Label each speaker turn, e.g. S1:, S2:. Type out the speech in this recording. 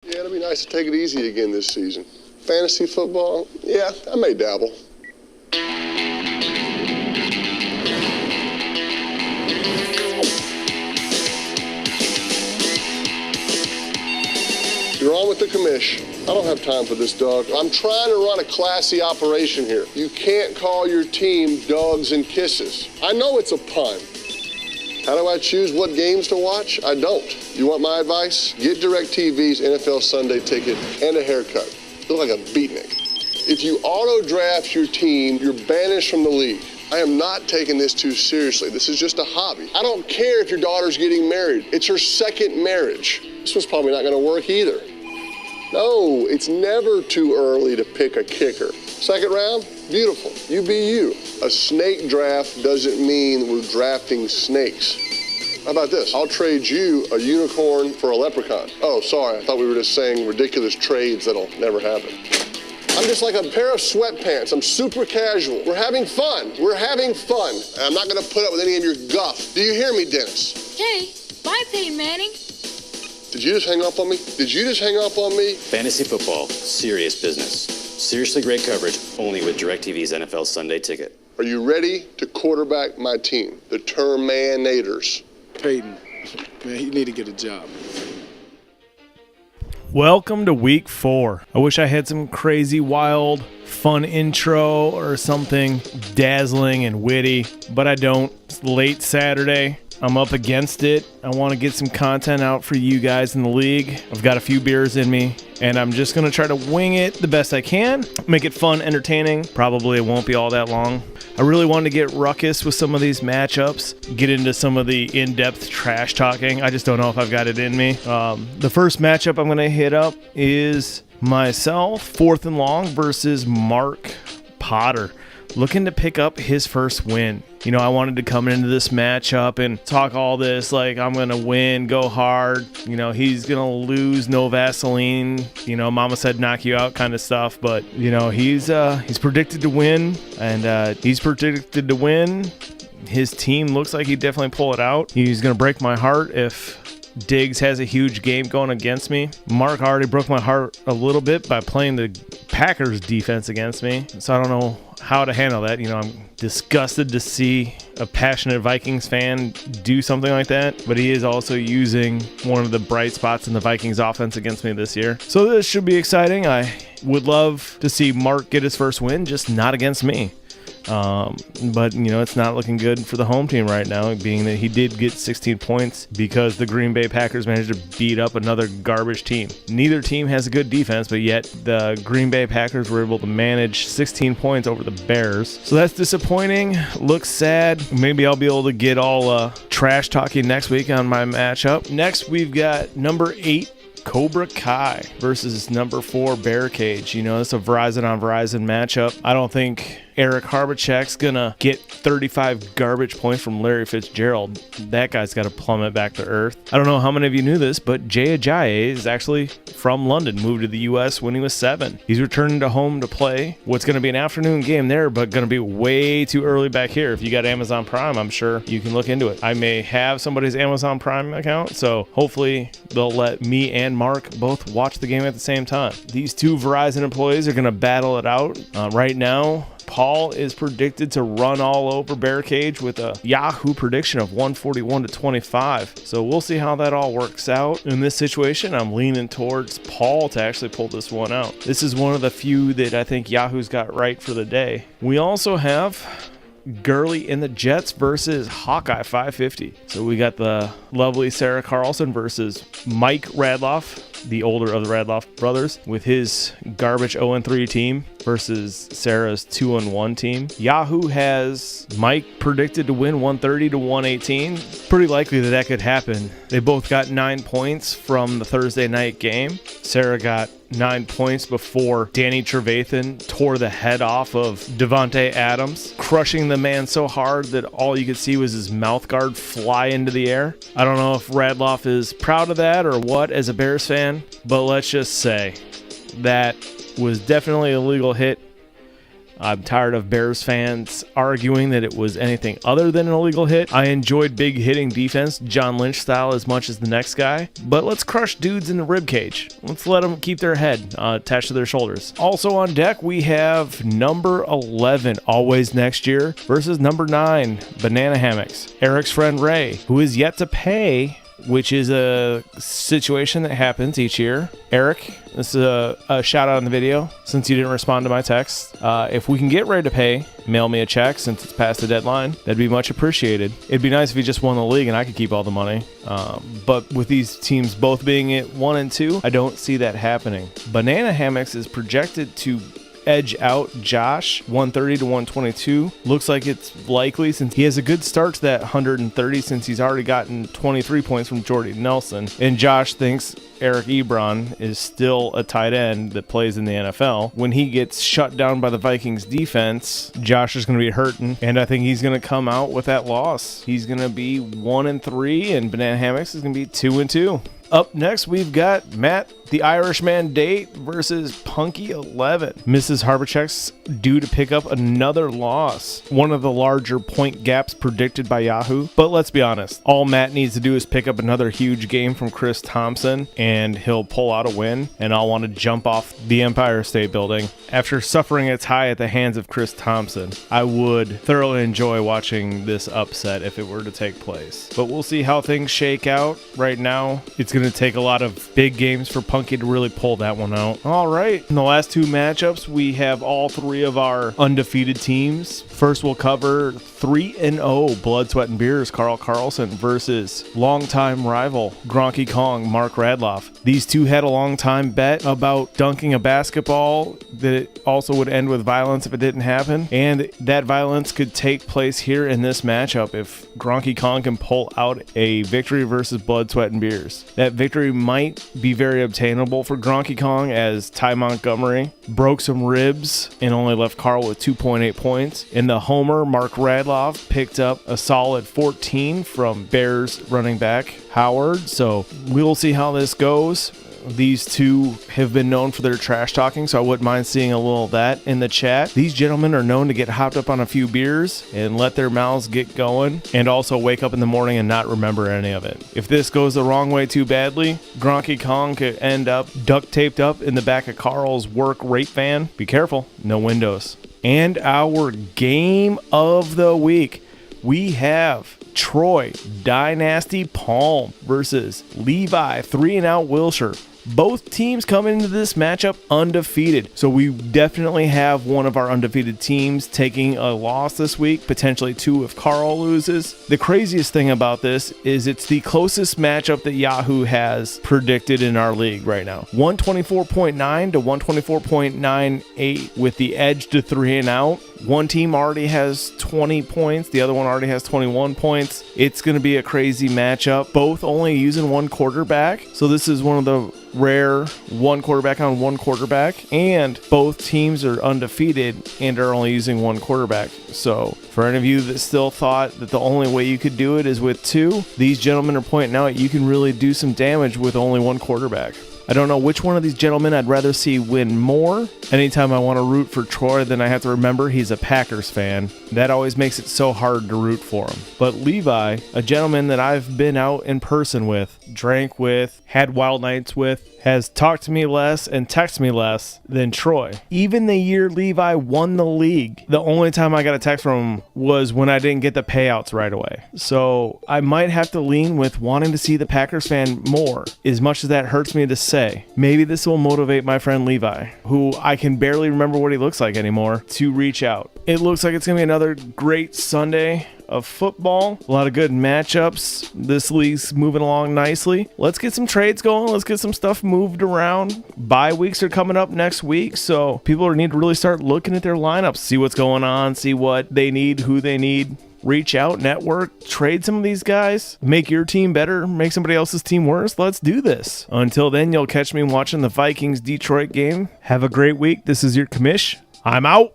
S1: Yeah, it'll be nice to take it easy again this season. Fantasy football, yeah, I may dabble. You're on with the commish. I don't have time for this, dog. I'm trying to run a classy operation here. You can't call your team dogs and kisses. I know it's a pun. How do I choose what games to watch? I don't. You want my advice? Get DirecTV's NFL Sunday ticket and a haircut. You look like a beatnik. If you auto-draft your team, you're banished from the league. I am not taking this too seriously. This is just a hobby. I don't care if your daughter's getting married. It's her second marriage. This one's probably not going to work either. No, it's never too early to pick a kicker. Second round, beautiful. You be you. A snake draft doesn't mean we're drafting snakes. How about this? I'll trade you a unicorn for a leprechaun. Oh, sorry. I thought we were just saying ridiculous trades that'll never happen. I'm just like a pair of sweatpants. I'm super casual. We're having fun. We're having fun. And I'm not going to put up with any of your guff. Do you hear me, Dennis?
S2: Okay. Bye, Peyton Manning.
S1: Did you just hang up on me? Did you just hang up on me?
S3: Fantasy football, serious business. Seriously great coverage, only with DirecTV's NFL Sunday ticket.
S1: Are you ready to quarterback my team, the Terminators?
S4: Peyton, man, you need to get a job.
S5: Welcome to week 4. I wish I had some crazy, wild, fun intro or something dazzling and witty, but I don't. It's late Saturday. I'm up against it. I want to get some content out for you guys in the league. I've got a few beers in me, and I'm just going to try to wing it the best I can. Make it fun, entertaining. Probably it won't be all that long. I really wanted to get ruckus with some of these matchups, get into some of the in-depth trash talking. I just don't know if I've got it in me. The first matchup I'm going to hit up is myself, 4th and long, versus Mark Potter, looking to pick up his first win. You know, I wanted to come into this matchup and talk all this like I'm going to win, go hard. You know, he's going to lose, no Vaseline. You know, mama said knock you out kind of stuff. But, you know, he's predicted to win, and he's predicted to win. His team looks like he'd definitely pull it out. He's going to break my heart if Diggs has a huge game going against me. Mark already broke my heart a little bit by playing the Packers defense against me. So I don't know how to handle that. You know, I'm disgusted to see a passionate Vikings fan do something like that, but he is also using one of the bright spots in the Vikings offense against me this year. So this should be exciting. I would love to see Mark get his first win, just not against me. But, you know, it's not looking good for the home team right now, being that he did get 16 points because the Green Bay Packers managed to beat up another garbage team. Neither team has a good defense, but yet the Green Bay Packers were able to manage 16 points over the Bears. So that's disappointing. Looks sad. Maybe I'll be able to get all trash talking next week on my matchup. Next, we've got number 8. Cobra Kai versus number 4 Bear Cage. You know, it's a Verizon on Verizon matchup. I don't think Eric Harbachek's gonna get 35 garbage points from Larry Fitzgerald. That guy's got to plummet back to earth. I don't know how many of you knew this, but Jay Ajayi is actually from London, moved to the U.S. when he was 7. He's returning to home to play what's going to be an afternoon game there, but going to be way too early back here. If you got Amazon Prime, I'm sure you can look into it. I may have somebody's Amazon Prime account, so hopefully they'll let me and Mark both watch the game at the same time. These two Verizon employees are going to battle it out. Right now, Paul is predicted to run all over Bear Cage with a Yahoo prediction of 141-25. So we'll see how that all works out. In this situation, I'm leaning towards Paul to actually pull this one out. This is one of the few that I think Yahoo's got right for the day. We also have Gurley and the Jets versus Hawkeye 550. So we got the lovely Sarah Carlson versus Mike Radloff, the older of the Radloff brothers, with his garbage 0-3 team versus Sarah's 2-1 team. Yahoo has Mike predicted to win 130-118. Pretty likely that could happen. They both got 9 points from the Thursday night game. Sarah got 9 points before Danny Trevathan tore the head off of Devontae Adams, crushing the man so hard that all you could see was his mouth guard fly into the air. I don't know if Radloff is proud of that or what as a Bears fan, but let's just say that was definitely a legal hit. I'm tired of Bears fans arguing that it was anything other than an illegal hit. I enjoyed big hitting defense, John Lynch style, as much as the next guy. But let's crush dudes in the ribcage. Let's let them keep their head attached to their shoulders. Also on deck, we have number 11, always next year, versus number 9, banana hammocks. Eric's friend Ray, who is yet to pay, which is a situation that happens each year. Eric, this is a shout out in the video since you didn't respond to my text. If we can get Ray to pay, mail me a check since it's past the deadline. That'd be much appreciated. It'd be nice if he just won the league and I could keep all the money. But with these teams both being at 1 and 2, I don't see that happening. Banana Hammocks is projected to edge out Josh 130 to 122. Looks like it's likely since he has a good start to that 130 since he's already gotten 23 points from Jordy Nelson. And Josh thinks Eric Ebron is still a tight end that plays in the NFL. When he gets shut down by the Vikings defense, Josh is going to be hurting, and I think he's going to come out with that loss. He's going to be 1 and 3, and Banana Hammocks is going to be 2 and 2. Up next, we've got Matt, the Irishman Date versus Punky 11. Mrs. Harbachek's due to pick up another loss. One of the larger point gaps predicted by Yahoo. But let's be honest, all Matt needs to do is pick up another huge game from Chris Thompson, and he'll pull out a win, and I'll want to jump off the Empire State Building. After suffering a tie at the hands of Chris Thompson, I would thoroughly enjoy watching this upset if it were to take place. But we'll see how things shake out. Right now, it's going to take a lot of big games for Punky to really pull that one out. All right, in the last 2 matchups, we have all 3 of our undefeated teams. First, we'll cover 3-0 Blood, Sweat, and Beers Carl Carlson versus longtime rival Gronky Kong Mark Radloff. These two had a long time bet about dunking a basketball that it also would end with violence if it didn't happen, and that violence could take place here in this matchup if Gronky Kong can pull out a victory versus Blood, Sweat, and Beers. That victory might be very obtainable for Gronky Kong, as Ty Montgomery broke some ribs and only left Carl with 2.8 points. In the homer, Mark Radloff picked up a solid 14 from Bears running back Howard. So we'll see how this goes. These two have been known for their trash talking, so I wouldn't mind seeing a little of that in the chat. These gentlemen are known to get hopped up on a few beers and let their mouths get going, and also wake up in the morning and not remember any of it. If this goes the wrong way too badly, Gronky Kong could end up duct taped up in the back of Carl's work rape van. Be careful, no windows. And our game of the week, we have Troy Dynasty Palm versus Levi 3-and-out Wilshire. Both teams coming into this matchup undefeated. So we definitely have one of our undefeated teams taking a loss this week, potentially 2 if Carl loses. The craziest thing about this is it's the closest matchup that Yahoo has predicted in our league right now. 124.9 to 124.98 with the edge to 3-and-out. One team already has 20 points. The other one already has 21 points. It's going to be a crazy matchup. Both only using one quarterback. So this is one of the rare one quarterback on one quarterback. And both teams are undefeated and are only using one quarterback. So for any of you that still thought that the only way you could do it is with 2, these gentlemen are pointing out you can really do some damage with only one quarterback. I don't know which one of these gentlemen I'd rather see win more. Anytime I want to root for Troy, then I have to remember he's a Packers fan. That always makes it so hard to root for him. But Levi, a gentleman that I've been out in person with, drank with, had wild nights with, has talked to me less and texted me less than Troy. Even the year Levi won the league, the only time I got a text from him was when I didn't get the payouts right away. So I might have to lean with wanting to see the Packers fan more, as much as that hurts me to say. Maybe this will motivate my friend Levi, who I can barely remember what he looks like anymore, to reach out. It looks like it's going to be another great Sunday of football. A lot of good matchups. This league's moving along nicely. Let's get some trades going. Let's get some stuff moved around. Bye weeks are coming up next week, so people need to really start looking at their lineups, see what's going on, see what they need, who they need. Reach out, network, trade some of these guys, make your team better, make somebody else's team worse. Let's do this. Until then, you'll catch me watching the Vikings-Detroit game. Have a great week. This is your commish. I'm out.